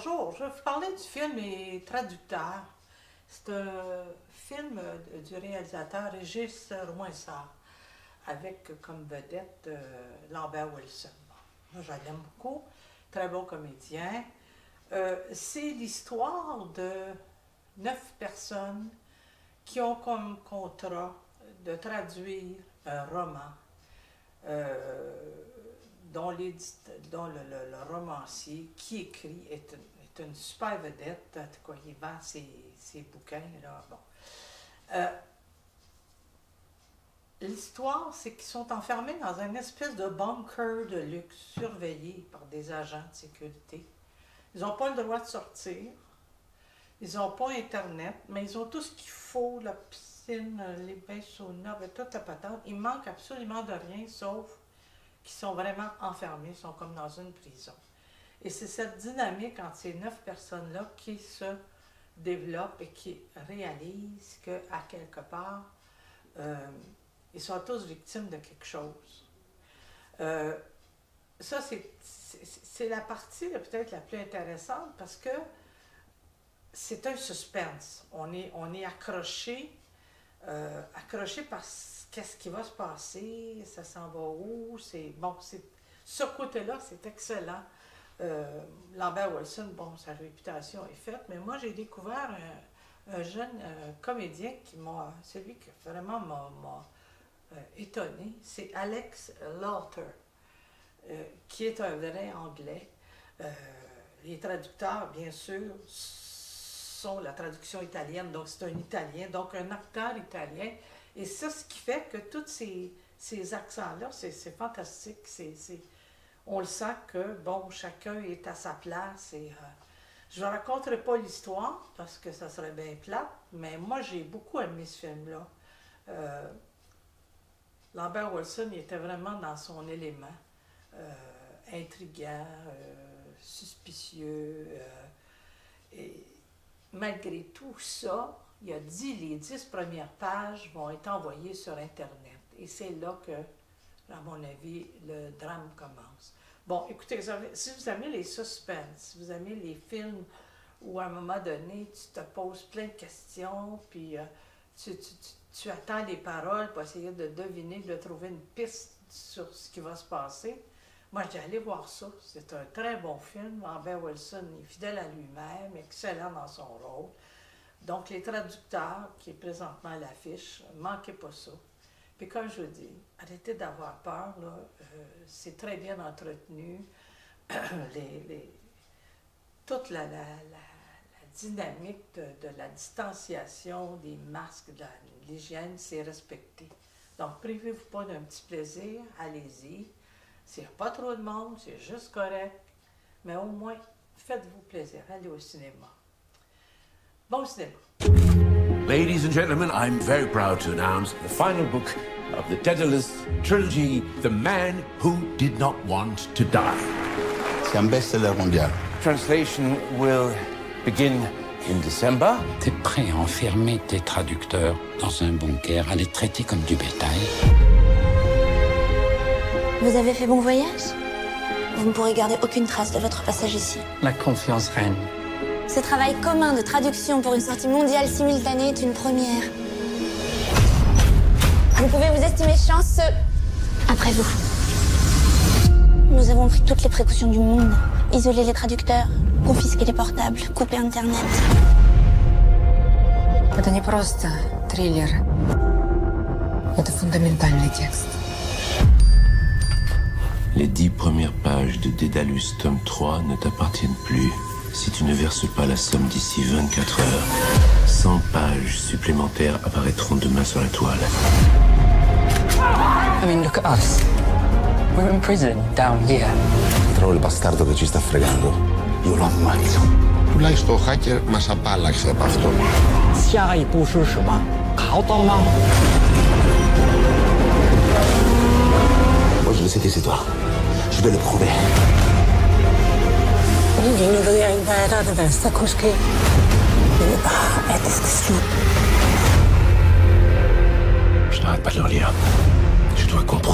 Bonjour, je vais vous parler du film Les Traducteurs. C'est un film du réalisateur Régis Rouensart avec comme vedette Lambert Wilson. Bon, moi, je l'aime beaucoup, très bon comédien. C'est l'histoire de 9 personnes qui ont comme contrat de traduire un roman dont le romancier qui écrit est une super vedette. En tout cas, il vend ses bouquins. Là. Bon. L'histoire, c'est qu'ils sont enfermés dans une espèce de bunker de luxe, surveillé par des agents de sécurité. Ils n'ont pas le droit de sortir. Ils n'ont pas Internet, mais ils ont tout ce qu'il faut, la piscine, les bains saunas, toute la patente. Il manque absolument de rien, sauf qu'ils sont vraiment enfermés, ils sont comme dans une prison. Et c'est cette dynamique entre ces 9 personnes-là qui se développe et qui réalisent qu'à quelque part, ils sont tous victimes de quelque chose. Ça, c'est la partie peut-être la plus intéressante parce que c'est un suspense. On est accroché par qu'est-ce qui va se passer, ça s'en va où, ce côté-là, c'est excellent. Lambert Wilson, bon, sa réputation est faite, mais moi, j'ai découvert un jeune comédien celui qui vraiment m'a étonné, c'est Alex Lauter, qui est un vrai Anglais. Les traducteurs, bien sûr, sont la traduction italienne, donc c'est un Italien, donc un acteur italien. Et ça, ce qui fait que tous ces accents-là, c'est fantastique. On le sent que, bon, chacun est à sa place. Je ne raconterai pas l'histoire, parce que ça serait bien plate, mais moi, j'ai beaucoup aimé ce film-là. Lambert Wilson, il était vraiment dans son élément. Intriguant, suspicieux. Et malgré tout ça, il a dit les 10 premières pages vont être envoyées sur Internet. Et c'est là que, à mon avis, le drame commence. Bon, écoutez, si vous aimez les suspens, si vous aimez les films où à un moment donné, tu te poses plein de questions, puis tu attends les paroles pour essayer de deviner, de trouver une piste sur ce qui va se passer, moi, j'ai allé voir ça. C'est un très bon film. Lambert Wilson est fidèle à lui-même, excellent dans son rôle. Donc, Les Traducteurs, qui est présentement à l'affiche, ne manquez pas ça. Puis comme je vous dis, arrêtez d'avoir peur, là. C'est très bien entretenu. Toute la dynamique de la distanciation, des masques, de l'hygiène, c'est respecté. Donc, privez-vous pas d'un petit plaisir, allez-y. S'il n'y a pas trop de monde, c'est juste correct, mais au moins, faites-vous plaisir, allez au cinéma. Bon cinéma. Ladies and gentlemen, I'm very proud to announce the final book of the Daedalus trilogy, The Man Who Did Not Want to Die. C'est un best-seller mondial. Translation will begin in December. T'es prêt à enfermer tes traducteurs dans un bunker, à les traiter comme du bétail? Vous avez fait bon voyage? Vous ne pourrez garder aucune trace de votre passage ici. La confiance règne. Ce travail commun de traduction pour une sortie mondiale simultanée est une première. Vous pouvez vous estimer chanceux. Après vous. Nous avons pris toutes les précautions du monde. Isoler les traducteurs, confisquer les portables, couper Internet. Это не просто триллер. Это фундаментальный текст. Les 10 premières pages de Daedalus tome 3 ne t'appartiennent plus si tu ne verses pas la somme d'ici 24 heures. 100 pages supplémentaires apparaîtront demain sur la toile. I mean, look at us. We're in prison down here. Trovo il bastardo che ci sta fregando. Io lo ammazzo. Τουλάχιστον ο hacker μας απάλλαξε από αυτό. 下一步是什么？考到吗？ Moi, je le sais, c'est toi. Je vais le prouver. Je n'arrête pas de le relire. Je dois comprendre.